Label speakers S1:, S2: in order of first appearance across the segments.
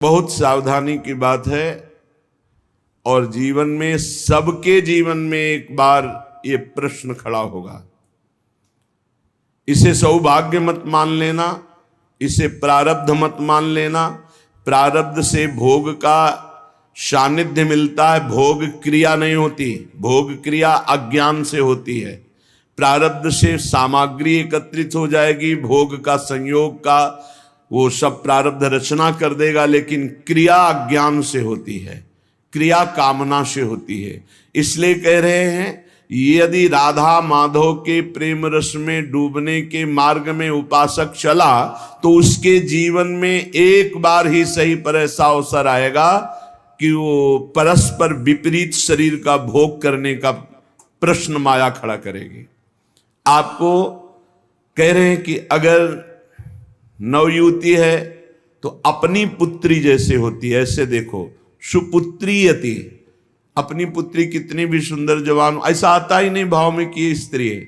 S1: बहुत सावधानी की बात है और जीवन में, सबके जीवन में एक बार ये प्रश्न खड़ा होगा। इसे सौभाग्य मत मान लेना, इसे प्रारब्ध मत मान लेना। प्रारब्ध से भोग का सानिध्य मिलता है, भोग क्रिया नहीं होती। भोग क्रिया अज्ञान से होती है। प्रारब्ध से सामग्री एकत्रित हो जाएगी, भोग का संयोग का वो सब प्रारब्ध रचना कर देगा, लेकिन क्रिया अज्ञान से होती है, क्रिया कामना से होती है। इसलिए कह रहे हैं, यदि राधा माधव के प्रेम रस में डूबने के मार्ग में उपासक चला तो उसके जीवन में एक बार ही सही पर ऐसा अवसर आएगा कि वो परस्पर विपरीत शरीर का भोग करने का प्रश्न माया खड़ा करेगी। आपको कह रहे हैं कि अगर नवयुवती है तो अपनी पुत्री जैसे होती है, ऐसे देखो, सुपुत्रीयति, अपनी पुत्री कितनी भी सुंदर जवान, ऐसा आता ही नहीं भाव में कि स्त्री है,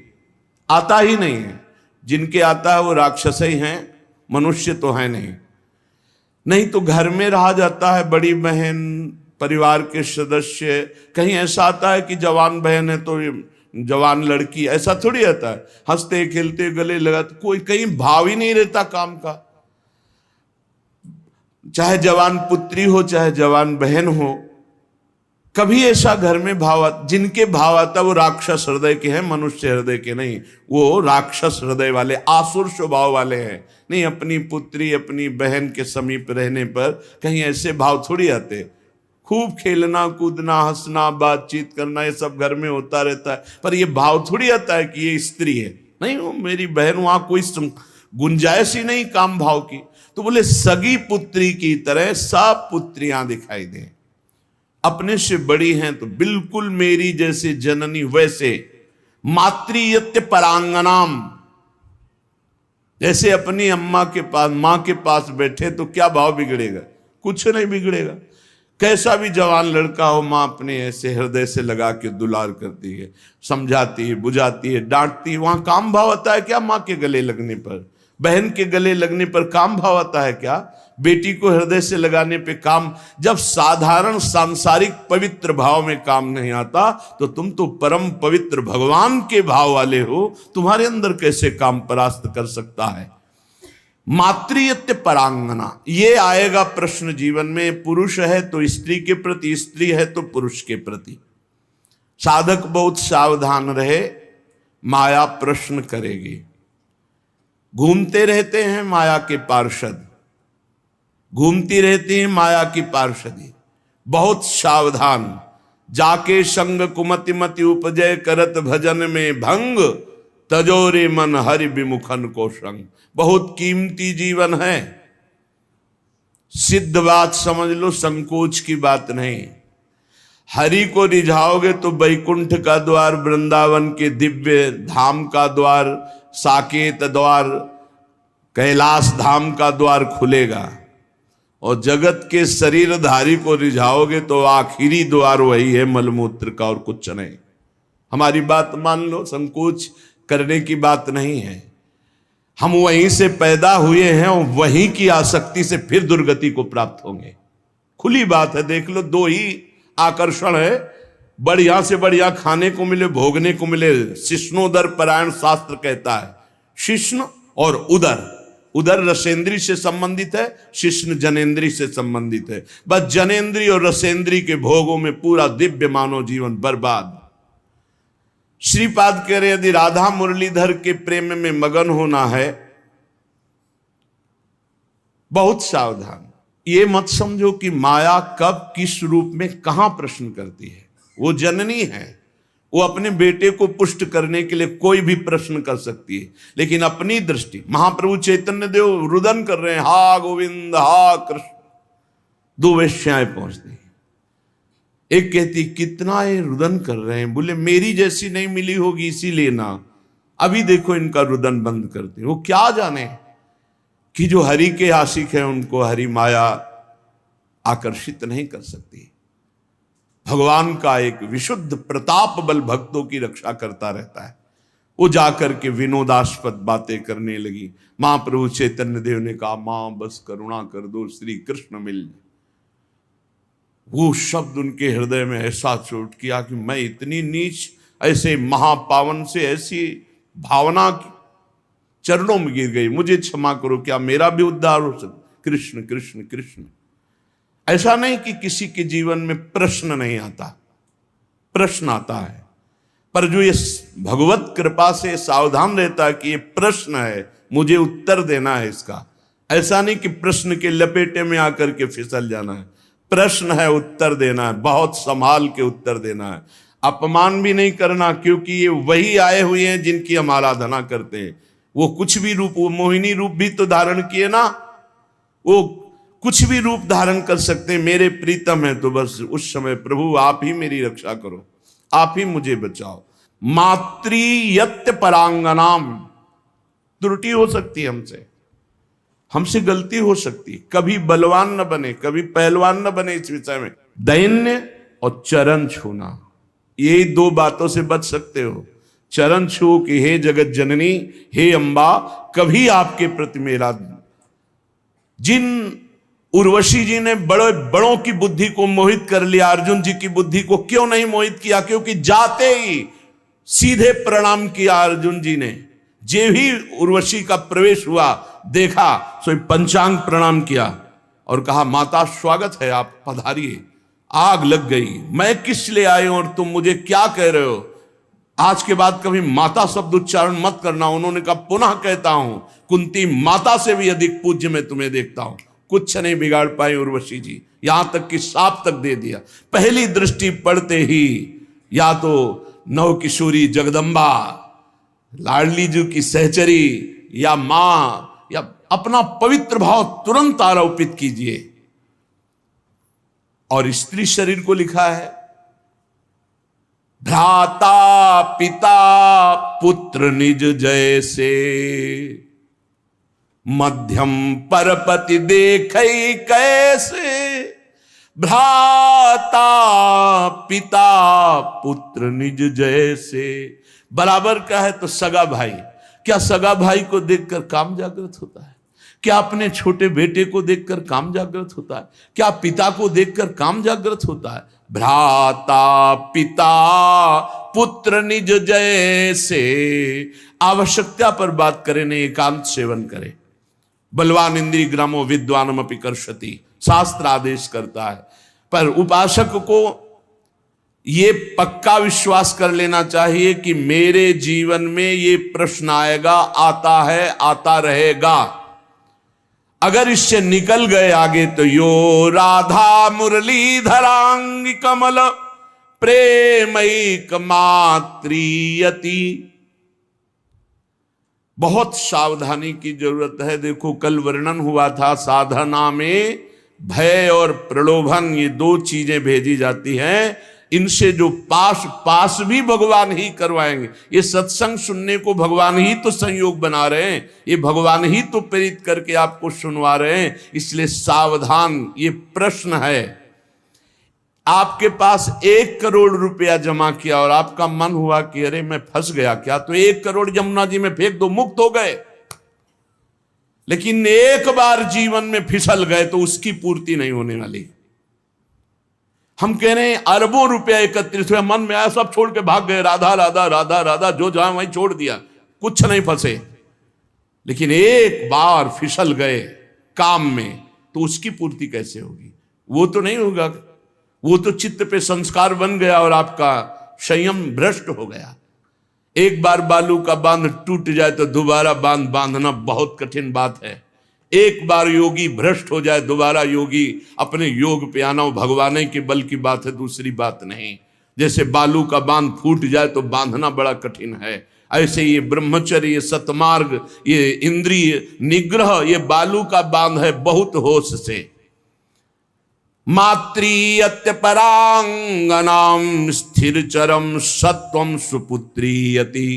S1: आता ही नहीं है। जिनके आता है वो राक्षस ही हैं, मनुष्य तो है नहीं। नहीं तो घर में रहा जाता है, बड़ी बहन, परिवार के सदस्य, कहीं ऐसा आता है कि जवान बहन है तो जवान लड़की, ऐसा थोड़ी आता है। हंसते खेलते गले लगाते, कोई कहीं भाव ही नहीं रहता काम का। चाहे जवान पुत्री हो चाहे जवान बहन हो, कभी ऐसा घर में भाव, जिनके भाव आता वो राक्षस हृदय के हैं, मनुष्य हृदय के नहीं। वो राक्षस हृदय वाले, आसुर स्वभाव वाले हैं। नहीं, अपनी पुत्री अपनी बहन के समीप रहने पर कहीं ऐसे भाव थोड़ी आते। खूब खेलना कूदना हंसना बातचीत करना ये सब घर में होता रहता है, पर ये भाव थोड़ी आता है कि ये स्त्री है। नहीं, वो मेरी बहन, वहां कोई गुंजाइश ही नहीं काम भाव की। तो बोले सगी पुत्री की तरह सब पुत्रियां दिखाई दें, अपने से बड़ी हैं तो बिल्कुल मेरी जैसे जननी वैसे। मातृयत्य परांगनाम, जैसे अपनी अम्मा के पास, मां के पास बैठे तो क्या भाव बिगड़ेगा? कुछ नहीं बिगड़ेगा। कैसा भी जवान लड़का हो, मां अपने ऐसे हृदय से लगा के दुलार करती है, समझाती है, बुझाती है, डांटती है। वहां काम भाव आता है क्या? मां के गले लगने पर, बहन के गले लगने पर काम भाव आता है क्या? बेटी को हृदय से लगाने पे काम। जब साधारण सांसारिक पवित्र भाव में काम नहीं आता तो तुम तो परम पवित्र भगवान के भाव वाले हो, तुम्हारे अंदर कैसे काम परास्त कर सकता है? मातृयत्य परांगना, ये आएगा प्रश्न जीवन में। पुरुष है तो स्त्री के प्रति, स्त्री है तो पुरुष के प्रति। साधक बहुत सावधान रहे, माया प्रश्न करेगी। घूमते रहते हैं माया के पार्षद, घूमती रहती है माया की पार्षदी। बहुत सावधान, जाके संग कुमति मति उपजय करत भजन में भंग, तजोरे मन हरि विमुखन को संग। बहुत कीमती जीवन है, सिद्ध बात समझ लो, संकोच की बात नहीं। हरि को रिझाओगे तो वैकुंठ का द्वार, वृंदावन के दिव्य धाम का द्वार, साकेत द्वार, कैलाश धाम का द्वार खुलेगा। और जगत के शरीरधारी को रिझाओगे तो आखिरी द्वार वही है, मलमूत्र का, और कुछ नहीं। हमारी बात मान लो, संकोच करने की बात नहीं है। हम वहीं से पैदा हुए हैं और वहीं की आसक्ति से फिर दुर्गति को प्राप्त होंगे। खुली बात है, देख लो, दो ही आकर्षण है, बढ़िया से बढ़िया खाने को मिले, भोगने को मिले। शिष्णोदर परायण शास्त्र कहता है, शिष्ण और उदर। उदर रसेंद्री से संबंधित है, शिष्ण जनेन्द्री से संबंधित है। बस जनेन्द्री और रसेंद्री के भोगों में पूरा दिव्य मानव जीवन बर्बाद। श्रीपाद कह रहे, यदि राधा मुरलीधर के प्रेम में मगन होना है, बहुत सावधान। ये मत समझो कि माया कब किस रूप में कहां प्रश्न करती है। वो जननी है, वो अपने बेटे को पुष्ट करने के लिए कोई भी प्रश्न कर सकती है, लेकिन अपनी दृष्टि। महाप्रभु चैतन्य देव रुदन कर रहे हैं, हा गोविंद हा कृष्ण। दो वेश्याएं पहुंचती, एक कहती कितना ये रुदन कर रहे हैं, बोले मेरी जैसी नहीं मिली होगी इसीलिए ना, अभी देखो इनका रुदन बंद करते। वो क्या जाने कि जो हरि के आशिक हैं उनको हरि माया आकर्षित नहीं कर सकती। भगवान का एक विशुद्ध प्रताप बल भक्तों की रक्षा करता रहता है। वो जाकर के विनोदास्पद बातें करने लगी। महाप्रभु चैतन्य देव ने कहा, मां बस करुणा कर दो, श्री कृष्ण मिल जाए। वो शब्द उनके हृदय में ऐसा चोट किया कि मैं इतनी नीच, ऐसे महापावन से ऐसी भावना चरणों में गिर गई, मुझे क्षमा करो, क्या मेरा भी उद्धार हो सकता? कृष्ण कृष्ण कृष्ण। ऐसा नहीं कि किसी के जीवन में प्रश्न नहीं आता, प्रश्न आता है, पर जो ये भगवत कृपा से सावधान रहता है कि ये प्रश्न है, मुझे उत्तर देना है इसका। ऐसा नहीं कि प्रश्न के लपेटे में आकर के फिसल जाना है, प्रश्न है, उत्तर देना है, बहुत संभाल के उत्तर देना है। अपमान भी नहीं करना, क्योंकि ये वही आए हुए हैं जिनकी हम आराधना करते हैं। वो कुछ भी रूप, वो मोहिनी रूप भी तो धारण किए ना, वो कुछ भी रूप धारण कर सकते हैं। मेरे प्रीतम है तो बस उस समय प्रभु आप ही मेरी रक्षा करो, आप ही मुझे बचाओ। मातृयत्य परांगनाम, त्रुटि हो सकती है हमसे गलती हो सकती है, कभी बलवान न बने, कभी पहलवान न बने इस विषय में। दैन्य और चरण छूना, यही दो बातों से बच सकते हो। चरण छू कि हे जगत जननी, हे अंबा, कभी आपके प्रति मेरा। जिन उर्वशी जी ने बड़ों की बुद्धि को मोहित कर लिया, अर्जुन जी की बुद्धि को क्यों नहीं मोहित किया? क्योंकि जाते ही सीधे प्रणाम किया अर्जुन जी ने। जे ही उर्वशी का प्रवेश हुआ, देखा, सो पंचांग प्रणाम किया और कहा माता स्वागत है, आप पधारिए। आग लग गई, मैं किस लिए आए और तुम मुझे क्या कह रहे हो? आज के बाद कभी माता शब्द उच्चारण मत करना। उन्होंने कहा पुनः कहता हूं, कुंती माता से भी अधिक पूज्य मैं तुम्हें देखता हूं। कुछ नहीं बिगाड़ पाई उर्वशी जी, यहां तक कि साप तक दे दिया। पहली दृष्टि पड़ते ही या तो नव किशोरी जगदम्बा, लाडली जी की सहचरी, या मां, या अपना पवित्र भाव तुरंत आरोपित कीजिए। और स्त्री शरीर को लिखा है भ्राता पिता पुत्र निज जैसे, मध्यम परपति देखे कैसे। भ्राता पिता पुत्र निज जैसे, बराबर का है तो सगा भाई। क्या सगा भाई को देखकर काम जागृत होता है? क्या अपने छोटे बेटे को देखकर काम जागृत होता है? क्या पिता को देखकर काम जागृत होता है? भ्राता पिता पुत्र निज जैसे। आवश्यकता पर बात करें, नहीं एकांत सेवन करें। बलवान इंद्रिय ग्रामो विद्वानम अपि कर्षति, शास्त्र आदेश करता है। पर उपासक को ये पक्का विश्वास कर लेना चाहिए कि मेरे जीवन में ये प्रश्न आएगा, आता है, आता रहेगा। अगर इससे निकल गए आगे तो यो राधा मुरलीधरांग कमल प्रेमैक मात्रियति। बहुत सावधानी की जरूरत है। देखो कल वर्णन हुआ था, साधना में भय और प्रलोभन, ये दो चीजें भेजी जाती हैं। इनसे जो पास भी भगवान ही करवाएंगे। ये सत्संग सुनने को भगवान ही तो संयोग बना रहे हैं, ये भगवान ही तो प्रेरित करके आपको सुनवा रहे हैं। इसलिए सावधान। ये प्रश्न है, आपके पास 1 करोड़ रुपया जमा किया और आपका मन हुआ कि अरे मैं फंस गया क्या, तो 1 करोड़ यमुना जी में फेंक दो, मुक्त हो गए। लेकिन एक बार जीवन में फिसल गए तो उसकी पूर्ति नहीं होने वाली। हम कह रहे हैं अरबों रुपया एकत्रित हुआ, मन में आया सब छोड़ के भाग गए, राधा राधा राधा राधा, जो जहां वहीं छोड़ दिया, कुछ नहीं फंसे। लेकिन एक बार फिसल गए काम में तो उसकी पूर्ति कैसे होगी? वो तो नहीं होगा। वो तो चित्त पे संस्कार बन गया और आपका संयम भ्रष्ट हो गया। एक बार बालू का बांध टूट जाए तो दोबारा बांध बांधना बहुत कठिन बात है। एक बार योगी भ्रष्ट हो जाए, दोबारा योगी अपने योग पे आना भगवान के बल की बात है, दूसरी बात नहीं। जैसे बालू का बांध फूट जाए तो बांधना बड़ा कठिन है, ऐसे ये ब्रह्मचर्य, ये सतमार्ग, ये इंद्रिय निग्रह, ये बालू का बांध है, बहुत होश से। मातृयत्य परांगनाम स्थिर चरम सत्वम सुपुत्रीयति।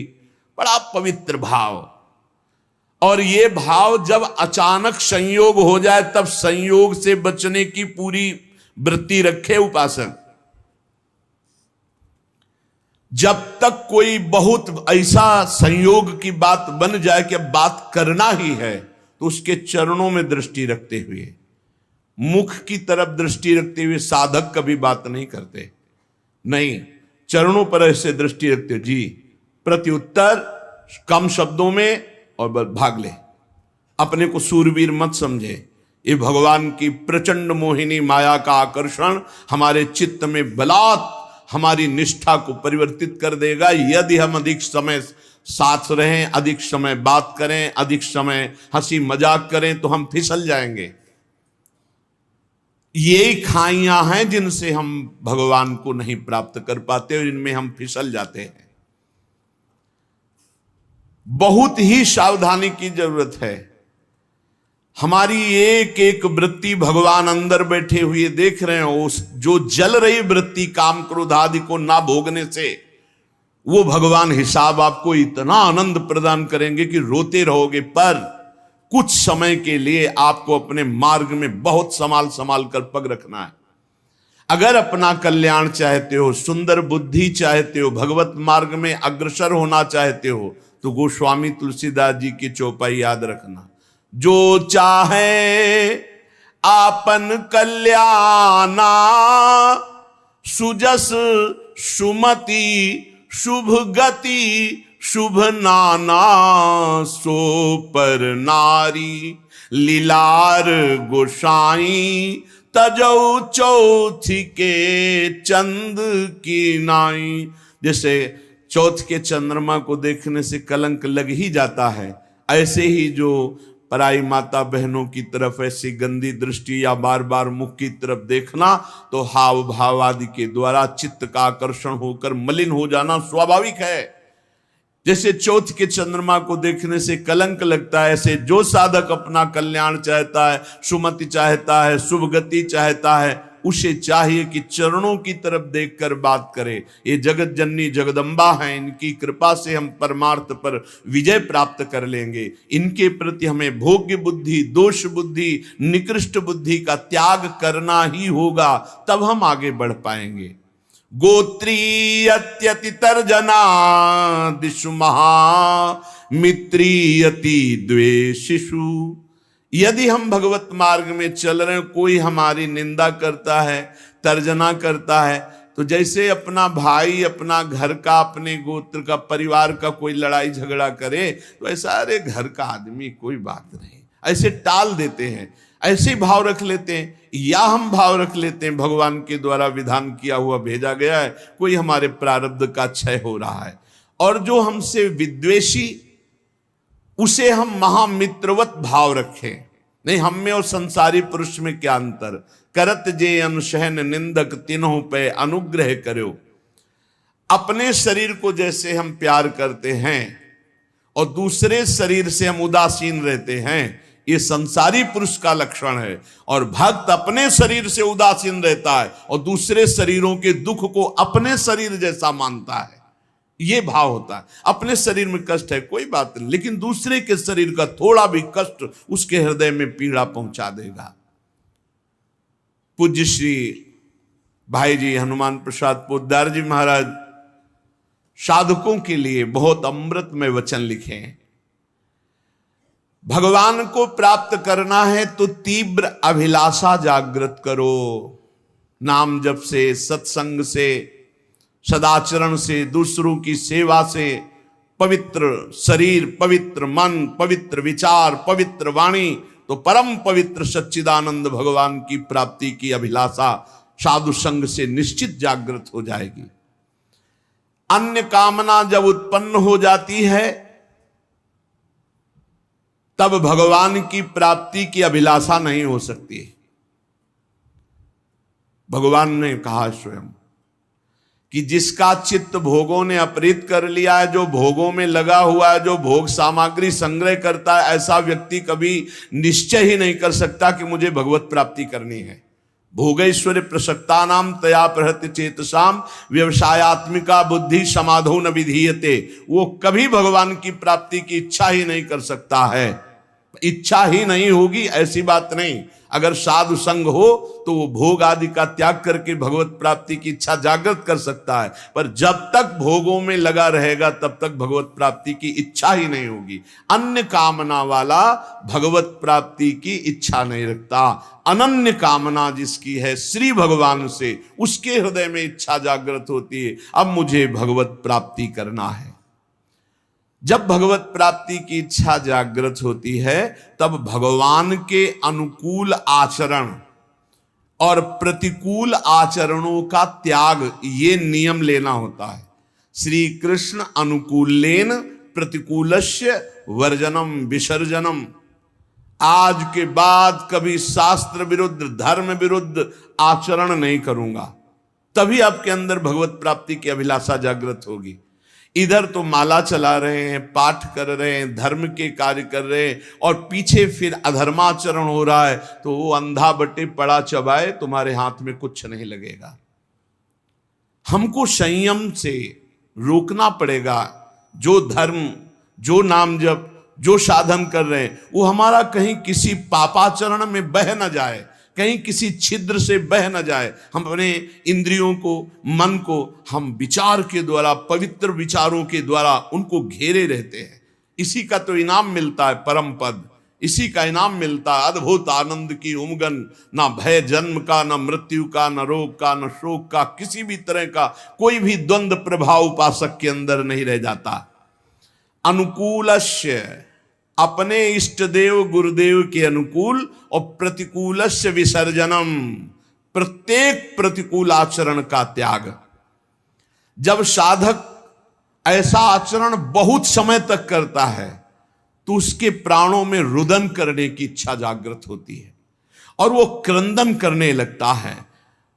S1: बड़ा पवित्र भाव। और ये भाव जब अचानक संयोग हो जाए तब संयोग से बचने की पूरी वृत्ति रखे उपासक। जब तक कोई बहुत ऐसा संयोग की बात बन जाए कि बात करना ही है, तो उसके चरणों में दृष्टि रखते हुए मुख की तरफ दृष्टि रखते हुए साधक कभी बात नहीं करते, नहीं, चरणों पर ऐसे दृष्टि रखते जी, प्रत्युत्तर कम शब्दों में और बस भाग ले। अपने को सूरवीर मत समझे। ये भगवान की प्रचंड मोहिनी माया का आकर्षण हमारे चित्त में बलात् हमारी निष्ठा को परिवर्तित कर देगा यदि हम अधिक समय साथ रहें, अधिक समय बात करें, अधिक समय हंसी मजाक करें तो हम फिसल जाएंगे। ये खाइयां हैं जिनसे हम भगवान को नहीं प्राप्त कर पाते और इनमें हम फिसल जाते हैं। बहुत ही सावधानी की जरूरत है। हमारी एक एक वृत्ति भगवान अंदर बैठे हुए देख रहे हैं। उस जो जल रही वृत्ति काम क्रोध आदि को ना भोगने से वो भगवान हिसाब आपको इतना आनंद प्रदान करेंगे कि रोते रहोगे। पर कुछ समय के लिए आपको अपने मार्ग में बहुत संभाल संभाल कर पग रखना है। अगर अपना कल्याण चाहते हो, सुंदर बुद्धि चाहते हो, भगवत मार्ग में अग्रसर होना चाहते हो तो गोस्वामी तुलसीदास जी की चौपाई याद रखना। जो चाहे आपन कल्याणा, सुजस सुमति शुभ गति शुभ नाना, सो पर नारी लीलार गोसाई, तजौ चौथी के चंद की नाई। जैसे चौथ के चंद्रमा को देखने से कलंक लग ही जाता है, ऐसे ही जो पराई माता बहनों की तरफ ऐसी गंदी दृष्टि या बार बार मुख की तरफ देखना तो हाव भाव आदि के द्वारा चित्त का आकर्षण होकर मलिन हो जाना स्वाभाविक है। जैसे चौथ के चंद्रमा को देखने से कलंक लगता है, ऐसे जो साधक अपना कल्याण चाहता है, सुमति चाहता है, शुभ गति चाहता है, उसे चाहिए कि चरणों की तरफ देखकर बात करे। ये जगत जननी जगदम्बा हैं, इनकी कृपा से हम परमार्थ पर विजय प्राप्त कर लेंगे। इनके प्रति हमें भोग्य बुद्धि, दोष बुद्धि, निकृष्ट बुद्धि का त्याग करना ही होगा, तब हम आगे बढ़ पाएंगे। गोत्रीयत्यति तर्जना दिशु महा, मित्रीयति द्वेषिषु। यदि हम भगवत मार्ग में चल रहे हैं, कोई हमारी निंदा करता है, तर्जना करता है, तो जैसे अपना भाई, अपना घर का, अपने गोत्र का, परिवार का कोई लड़ाई झगड़ा करे तो ऐसा अरे घर का आदमी कोई बात नहीं, ऐसे टाल देते हैं, ऐसे भाव रख लेते हैं। या हम भाव रख लेते हैं भगवान के द्वारा विधान किया हुआ भेजा गया है, कोई हमारे प्रारब्ध का क्षय हो रहा है। और जो हमसे विद्वेषी, उसे हम महामित्रवत भाव रखें। नहीं, हम में और संसारी पुरुष में क्या अंतर। करत जे अनुशहन निंदक तीनों पे अनुग्रह करो। अपने शरीर को जैसे हम प्यार करते हैं और दूसरे शरीर से हम उदासीन रहते हैं, ये संसारी पुरुष का लक्षण है। और भक्त अपने शरीर से उदासीन रहता है और दूसरे शरीरों के दुख को अपने शरीर जैसा मानता है। ये भाव होता है। अपने शरीर में कष्ट है कोई बात नहीं, लेकिन दूसरे के शरीर का थोड़ा भी कष्ट उसके हृदय में पीड़ा पहुंचा देगा। पूज्य श्री भाई जी हनुमान प्रसाद पोद्दार जी महाराज साधकों के लिए बहुत अमृतमय वचन लिखे हैं। भगवान को प्राप्त करना है तो तीव्र अभिलाषा जागृत करो। नाम जप से, सत्संग से, सदाचरण से, दूसरों की सेवा से, पवित्र शरीर, पवित्र मन, पवित्र विचार, पवित्र वाणी, तो परम पवित्र सच्चिदानंद भगवान की प्राप्ति की अभिलाषा साधु संग से निश्चित जागृत हो जाएगी। अन्य कामना जब उत्पन्न हो जाती है तब भगवान की प्राप्ति की अभिलाषा नहीं हो सकती। भगवान ने कहा स्वयं कि जिसका चित्त भोगों ने अपहृत कर लिया है, जो भोगों में लगा हुआ है, जो भोग सामग्री संग्रह करता है, ऐसा व्यक्ति कभी निश्चय ही नहीं कर सकता कि मुझे भगवत प्राप्ति करनी है। भोगैश्वर्य प्रसक्ता नाम तया प्रहृत्य चेतसाम व्यवसायत्मिका बुद्धि समाधो न विधीयते। वो कभी भगवान की प्राप्ति की इच्छा ही नहीं कर सकता है। इच्छा ही नहीं होगी ऐसी बात नहीं। अगर साधु संग हो तो वो भोग आदि का त्याग करके भगवत प्राप्ति की इच्छा जागृत कर सकता है, पर जब तक भोगों में लगा रहेगा तब तक भगवत प्राप्ति की इच्छा ही नहीं होगी। अन्य कामना वाला भगवत प्राप्ति की इच्छा नहीं रखता। अनन्य कामना जिसकी है श्री भगवान से, उसके हृदय में इच्छा जागृत होती है, अब मुझे भगवत प्राप्ति करना है। जब भगवत प्राप्ति की इच्छा जागृत होती है तब भगवान के अनुकूल आचरण और प्रतिकूल आचरणों का त्याग, ये नियम लेना होता है। श्री कृष्ण अनुकूलेन प्रतिकूलस्य वर्जनम विसर्जनम। आज के बाद कभी शास्त्र विरुद्ध, धर्म विरुद्ध आचरण नहीं करूंगा, तभी आपके अंदर भगवत प्राप्ति की अभिलाषा जागृत होगी। इधर तो माला चला रहे हैं, पाठ कर रहे हैं, धर्म के कार्य कर रहे हैं, और पीछे फिर अधर्माचरण हो रहा है, तो वो अंधा बटे पड़ा चबाए, तुम्हारे हाथ में कुछ नहीं लगेगा। हमको संयम से रोकना पड़ेगा। जो धर्म, जो नाम जप, जो साधन कर रहे हैं, वो हमारा कहीं किसी पापाचरण में बह न जाए, कहीं किसी छिद्र से बह न जाए। हम अपने इंद्रियों को, मन को हम विचार के द्वारा, पवित्र विचारों के द्वारा उनको घेरे रहते हैं। इसी का तो इनाम मिलता है परम पद, इसी का इनाम मिलता है अद्भुत आनंद की उमगन। ना भय जन्म का, ना मृत्यु का, न रोग का, न शोक का, किसी भी तरह का कोई भी द्वंद्व प्रभाव उपासक के अंदर नहीं रह जाता। अनुकूलस्य, अपने इष्ट देव गुरुदेव के अनुकूल, और प्रतिकूलस्य विसर्जनम, प्रत्येक प्रतिकूल आचरण का त्याग। जब साधक ऐसा आचरण बहुत समय तक करता है तो उसके प्राणों में रुदन करने की इच्छा जागृत होती है और वो क्रंदन करने लगता है।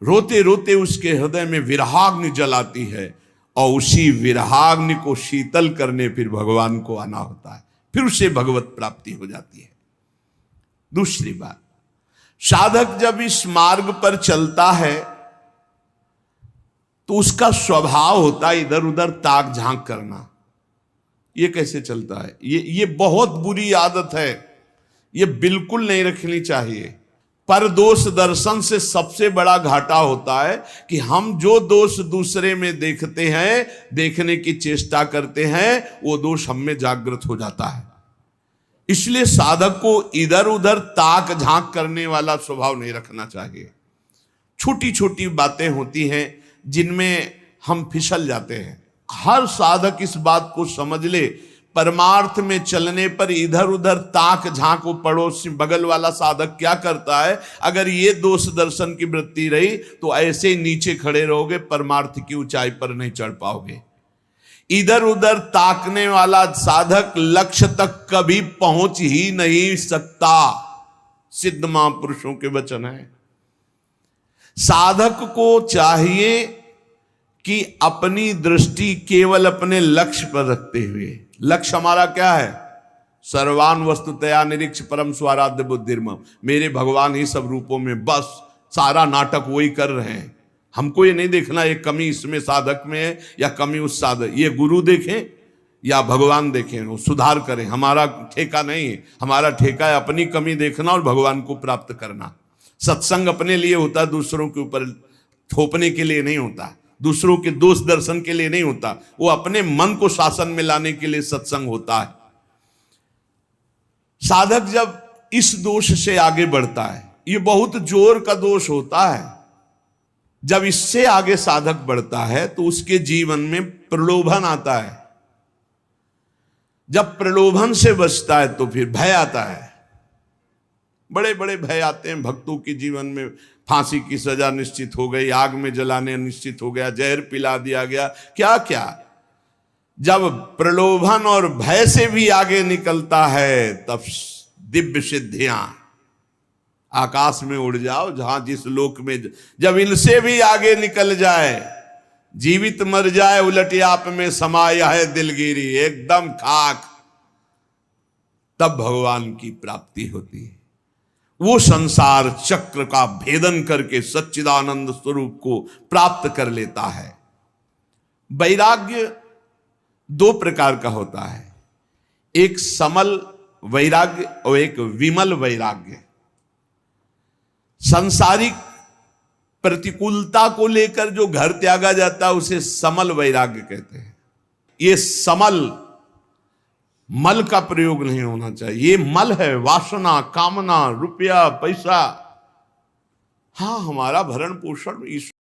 S1: रोते रोते उसके हृदय में विरहाग्नि जलाती है, और उसी विरहाग्नि को शीतल करने फिर भगवान को आना होता है, फिर उसे भगवत प्राप्ति हो जाती है। दूसरी बात, साधक जब इस मार्ग पर चलता है तो उसका स्वभाव होता है इधर उधर ताक झांक करना। ये कैसे चलता है? ये बहुत बुरी आदत है, ये बिल्कुल नहीं रखनी चाहिए। पर दोष दर्शन से सबसे बड़ा घाटा होता है कि हम जो दोष दूसरे में देखते हैं, देखने की चेष्टा करते हैं, वो दोष हम में जागृत हो जाता है। इसलिए साधक को इधर उधर ताक झांक करने वाला स्वभाव नहीं रखना चाहिए। छोटी छोटी बातें होती हैं जिनमें हम फिसल जाते हैं। हर साधक इस बात को समझ ले, परमार्थ में चलने पर इधर उधर ताक झांक, वो पड़ोसी बगल वाला साधक क्या करता है, अगर ये दोष दर्शन की वृत्ति रही तो ऐसे नीचे खड़े रहोगे, परमार्थ की ऊंचाई पर नहीं चढ़ पाओगे। इधर उधर ताकने वाला साधक लक्ष्य तक कभी पहुंच ही नहीं सकता। सिद्ध महापुरुषों के वचन है। साधक को चाहिए कि अपनी दृष्टि केवल अपने लक्ष्य पर रखते हुए, लक्ष्य हमारा क्या है? सर्वान वस्तुतया निरीक्ष परम स्वाराध्य बुद्धिर्मम, मेरे भगवान ही सब रूपों में, बस सारा नाटक वही कर रहे हैं। हमको ये नहीं देखना ये कमी इसमें साधक में है या कमी उस साधक, ये गुरु देखें या भगवान देखें, वो सुधार करें, हमारा ठेका नहीं है। हमारा ठेका है अपनी कमी देखना और भगवान को प्राप्त करना। सत्संग अपने लिए होता, दूसरों के ऊपर थोपने के लिए नहीं होता, दूसरों के दोष दर्शन के लिए नहीं होता, वो अपने मन को शासन में लाने के लिए सत्संग होता है। साधक जब इस दोष से आगे बढ़ता है, ये बहुत जोर का दोष होता है, जब इससे आगे साधक बढ़ता है तो उसके जीवन में प्रलोभन आता है। जब प्रलोभन से बचता है तो फिर भय आता है। बड़े बड़े भय आते हैं भक्तों के जीवन में। फांसी की सजा निश्चित हो गई, आग में जलाने निश्चित हो गया, जहर पिला दिया गया, क्या क्या। जब प्रलोभन और भय से भी आगे निकलता है तब दिव्य सिद्धियां, आकाश में उड़ जाओ जहां जिस लोक में, जब इनसे भी आगे निकल जाए, जीवित मर जाए उलटे आप में समाया है दिलगिरी, एकदम खाक, तब भगवान की प्राप्ति होती है। वो संसार चक्र का भेदन करके सच्चिदानंद स्वरूप को प्राप्त कर लेता है। वैराग्य दो प्रकार का होता है, एक समल वैराग्य और एक विमल वैराग्य। सांसारिक प्रतिकूलता को लेकर जो घर त्यागा जाता है उसे समल वैराग्य कहते हैं। ये समल, मल का प्रयोग नहीं होना चाहिए। ये मल है वासना, कामना, रुपया, पैसा। हाँ, हमारा भरण पोषण ईश्वर